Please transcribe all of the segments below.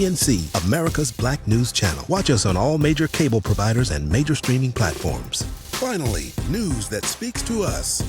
PNC, America's Black News Channel. Watch us on all major cable providers and major streaming platforms. Finally, news that speaks to us.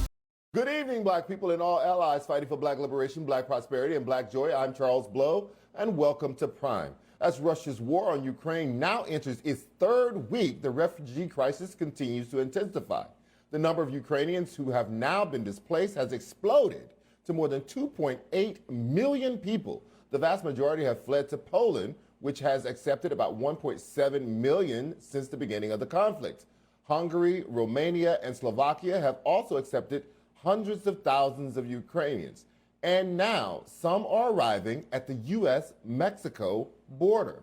Good evening, Black people and all allies fighting for Black liberation, Black prosperity, and Black joy. I'm Charles Blow, and welcome to Prime. As Russia's war on Ukraine now enters its third week, the refugee crisis continues to intensify. The number of Ukrainians who have now been displaced has exploded to more than 2.8 million people. The vast majority have fled to Poland, which has accepted about 1.7 million since the beginning of the conflict. Hungary, Romania, and Slovakia have also accepted hundreds of thousands of Ukrainians. And now some are arriving at the U.S. Mexico border.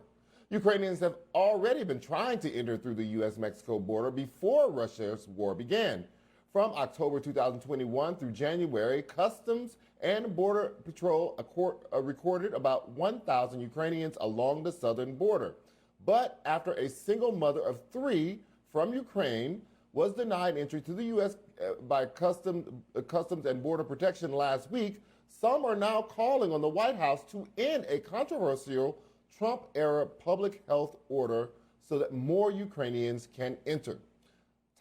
Ukrainians have already been trying to enter through the U.S. Mexico border before Russia's war began. From October 2021 through January, Customs and Border Patrol recorded about 1,000 Ukrainians along the southern border. But after a single mother of three from Ukraine was denied entry to the U.S. by Customs and Border Protection last week, some are now calling on the White House to end a controversial Trump-era public health order so that more Ukrainians can enter.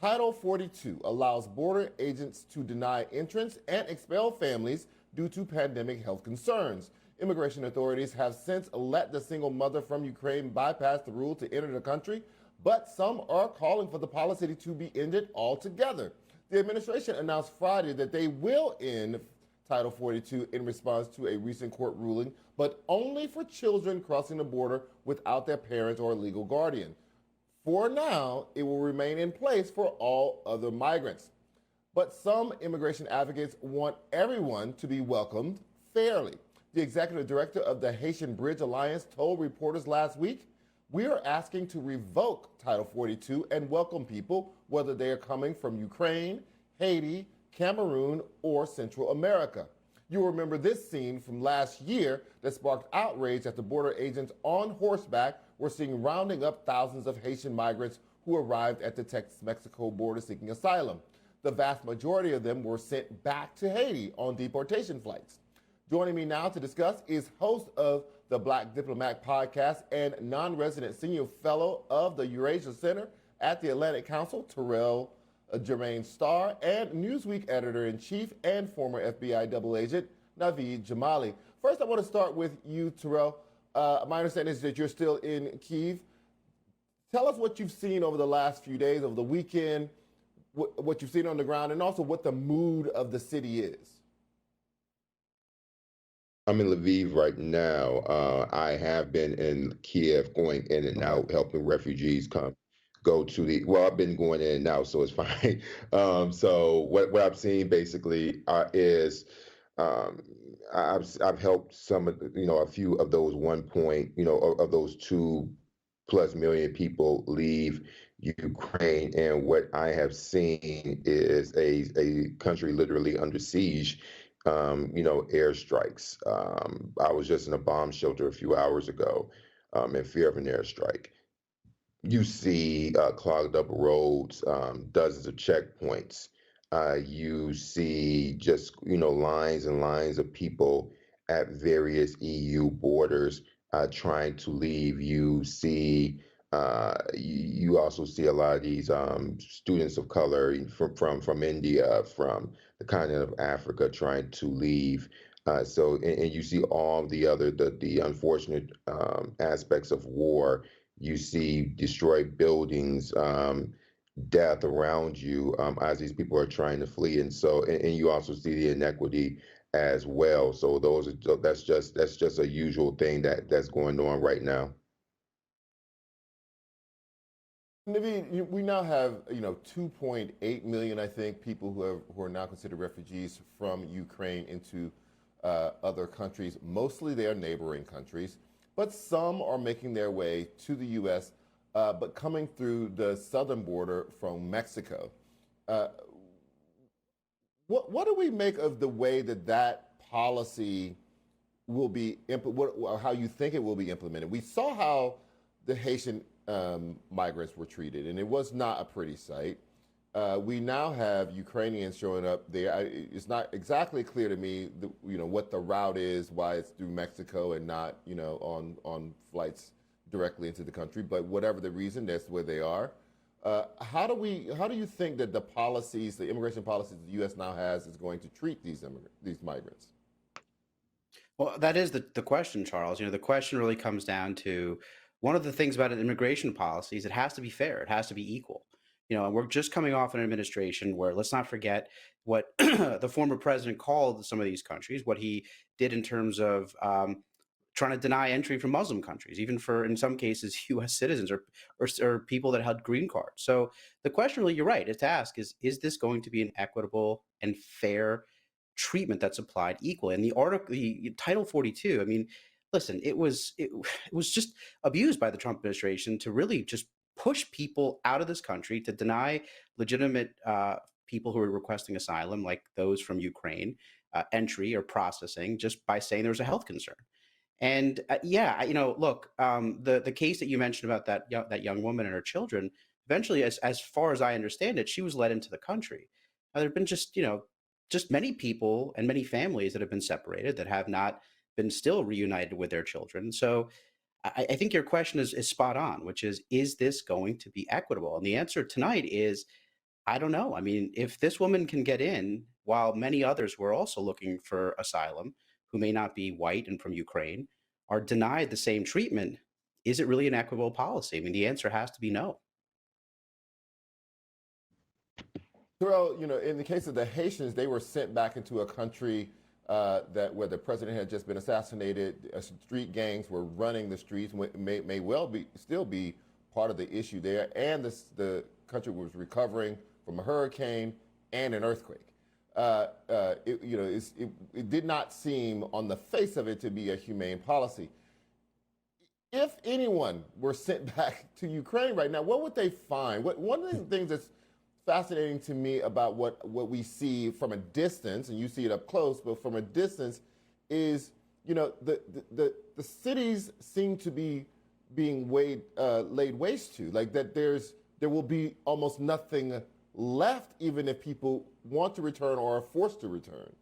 Title 42 allows border agents to deny entrance and expel families due to pandemic health concerns. Immigration authorities have since let the single mother from Ukraine bypass the rule to enter the country, but some are calling for the policy to be ended altogether. The administration announced Friday that they will end Title 42 in response to a recent court ruling, but only for children crossing the border without their parents or legal guardian. For now, it will remain in place for all other migrants. But some immigration advocates want everyone to be welcomed fairly. The executive director of the Haitian Bridge Alliance told reporters last week, "We are asking to revoke Title 42 and welcome people, whether they are coming from Ukraine, Haiti, Cameroon, or Central America." You'll remember this scene from last year that sparked outrage at the border agents on horseback were seen rounding up thousands of Haitian migrants who arrived at the Texas-Mexico border seeking asylum. The vast majority of them were sent back to Haiti on deportation flights. Joining me now to discuss is host of the Black Diplomat podcast and non-resident senior fellow of the Eurasia Center at the Atlantic Council, Terrell Jermaine Starr, and Newsweek editor-in-chief and former FBI double agent, Naveed Jamali. First, I want to start with you, Terrell. My understanding is that you're still in Kyiv. Tell us what you've seen over the last few days, over the weekend, what you've seen on the ground, and also what the mood of the city is. I'm in Lviv right now. I have been in Kiev, going in and out, helping refugees go to the. Well, I've been going in and out, so it's fine. So what I've seen basically is I've helped some of a few of those of those 2+ million people leave Ukraine, and what I have seen is a country literally under siege. Airstrikes. I was just in a bomb shelter a few hours ago in fear of an airstrike. You see clogged up roads, dozens of checkpoints. You see just, lines and lines of people at various EU borders trying to leave. You also see a lot of these students of color from India, from the continent of Africa, trying to leave. And you see all the unfortunate aspects of war. You see destroyed buildings, death around you as these people are trying to flee, and you also see the inequity as well. So that's just a usual thing that's going on right now. Naveed, we now have 2.8 million, I think, people who are now considered refugees from Ukraine into other countries. Mostly they are neighboring countries, but some are making their way to the U.S., but coming through the southern border from Mexico. What do we make of the way that policy will be how you think it will be implemented? We saw how the Haitian migrants were treated, and it was not a pretty sight. we now have Ukrainians showing up there. It's not exactly clear to me, what the route is, why it's through Mexico and not, on flights directly into the country. But whatever the reason, that's where they are. How do you think that the immigration policies the U.S. now has, is going to treat these migrants? Well, that is the question, Charles. The question really comes down to one of the things about an immigration policy is it has to be fair. It has to be equal. And we're just coming off an administration where let's not forget what the former president called some of these countries, what he did in terms of trying to deny entry from Muslim countries, even for, in some cases, U.S. citizens or people that had green cards. So the question really, you're right, is to ask is this going to be an equitable and fair treatment that's applied equally? And the article, the Title 42, I mean, listen, it was just abused by the Trump administration to really just push people out of this country, to deny legitimate people who are requesting asylum, like those from Ukraine, entry or processing, just by saying there was a health concern. And look, the case that you mentioned about that young woman and her children, eventually, as far as I understand it, she was let into the country. There have been just many people and many families that have been separated that have not been still reunited with their children. So I think your question is spot on, which is this going to be equitable? And the answer tonight is, I don't know. I mean, if this woman can get in while many others were also looking for asylum, who may not be white and from Ukraine, are denied the same treatment, is it really an equitable policy? I mean, the answer has to be no. Terrell, in the case of the Haitians, they were sent back into a country where the president had just been assassinated. Street gangs were running the streets, may well still be part of the issue there. And the country was recovering from a hurricane and an earthquake. It did not seem on the face of it to be a humane policy. If anyone were sent back to Ukraine right now, what would they find? One of the things that's fascinating to me about what we see from a distance, and you see it up close, but from a distance, is the cities seem to be being laid waste to, like that there will be almost nothing left, even if people want to return or are forced to return.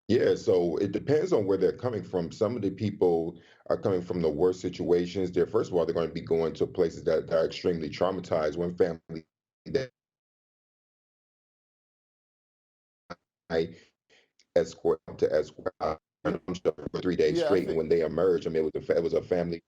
Yeah, so it depends on where they're coming from. Some of the people are coming from the worst situations. First of all, they're going to be going to places that are extremely traumatized. One family that I escort for 3 days Yeah, I straight, and think. when they emerged, I mean, it was a family.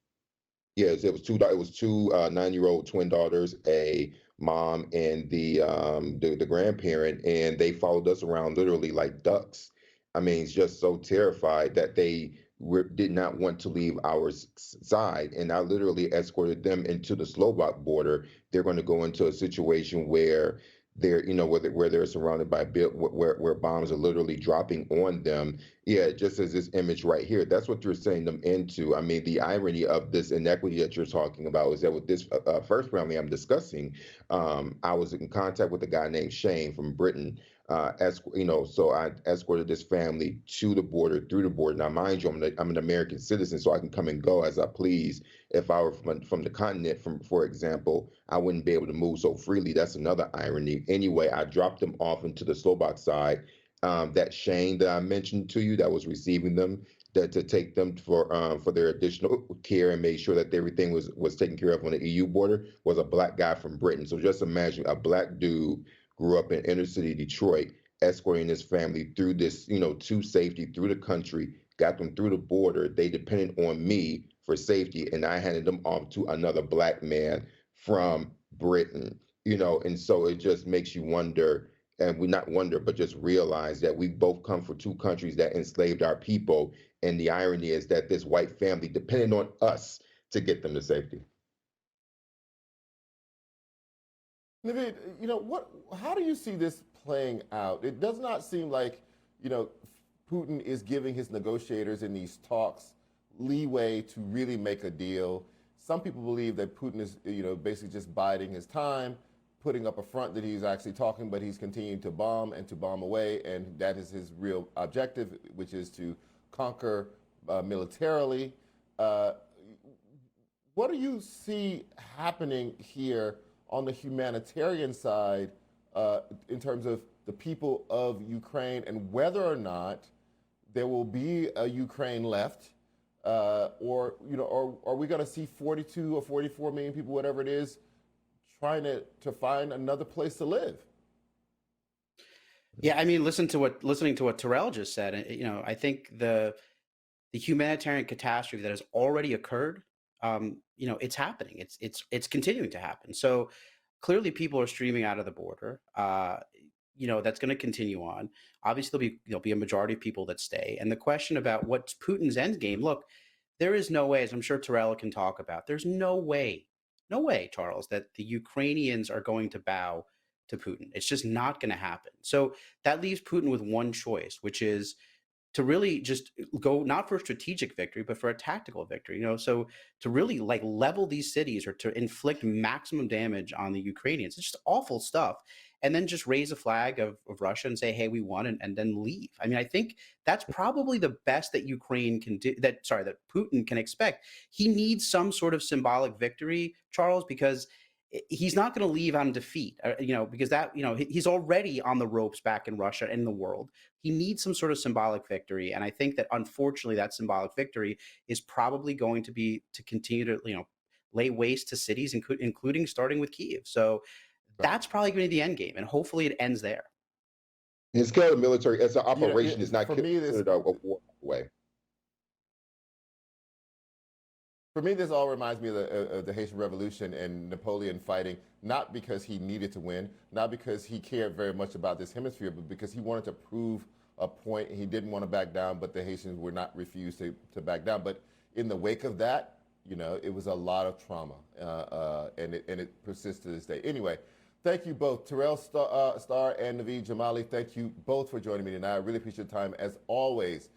Yes, it was two 9-year-old twin daughters, a mom, and the grandparent, and they followed us around literally like ducks. I mean, it's just so terrified that did not want to leave our side, and I literally escorted them into the Slovak border. They're going to go into a situation where where they're surrounded by where bombs are literally dropping on them. Yeah, just as this image right here, that's what you're sending them into. I mean, the irony of this inequity that you're talking about is that with this first family I'm discussing, I was in contact with a guy named Shane from Britain. So I escorted this family to the border, through the border. Now, mind you, I'm an American citizen, so I can come and go as I please. If I were from the continent, for example, I wouldn't be able to move so freely. That's another irony. Anyway, I dropped them off into the Slovak side. That Shane that I mentioned to you that was receiving them, that to take them for their additional care and make sure that everything was taken care of on the EU border, was a black guy from Britain. So just imagine a black dude grew up in inner city Detroit, escorting his family through this, to safety through the country, got them through the border. They depended on me for safety, and I handed them off to another black man from Britain, and so it just makes you wonder, and we not wonder, but just realize that we both come from two countries that enslaved our people. And the irony is that this white family depended on us to get them to safety. Naveed, how do you see this playing out? It does not seem like, Putin is giving his negotiators in these talks leeway to really make a deal. Some people believe that Putin is, basically just biding his time, putting up a front that he's actually talking, but he's continuing to bomb and to bomb away, and that is his real objective, which is to conquer militarily. What do you see happening here on the humanitarian side in terms of the people of Ukraine and whether or not there will be a Ukraine left, or are we going to see 42 or 44 million people, whatever it is, trying to find another place to live? Yeah, I mean, listening to what Terrell just said, I think the humanitarian catastrophe that has already occurred, it's happening. It's continuing to happen. So clearly, people are streaming out of the border. That's going to continue on. Obviously, there'll be a majority of people that stay. And the question about what's Putin's end game? Look, there is no way, as I'm sure Terrell can talk about. There's no way, Charles, that the Ukrainians are going to bow to Putin. It's just not going to happen. So that leaves Putin with one choice, which is to really just go not for a strategic victory, but for a tactical victory, so to really like level these cities or to inflict maximum damage on the Ukrainians. It's just awful stuff. And then just raise a flag of Russia and say, hey, we won, and then leave. I mean, I think that's probably the best that Ukraine can do, that Putin can expect. He needs some sort of symbolic victory, Charles, because he's not going to leave on defeat, because he's already on the ropes back in Russia and in the world. He needs some sort of symbolic victory. And I think that unfortunately that symbolic victory is probably going to be to continue to, lay waste to cities, including starting with Kyiv. So that's probably going to be the end game. And hopefully it ends there. It's kind of military, as an operation, is not for me, considered a war way. For me, this all reminds me of the Haitian Revolution and Napoleon fighting, not because he needed to win, not because he cared very much about this hemisphere, but because he wanted to prove a point. He didn't want to back down, but the Haitians were not refused to back down. But in the wake of that, it was a lot of trauma, and it persists to this day. Anyway, thank you both, Terrell Starr and Naveed Jamali. Thank you both for joining me tonight. I really appreciate your time, as always.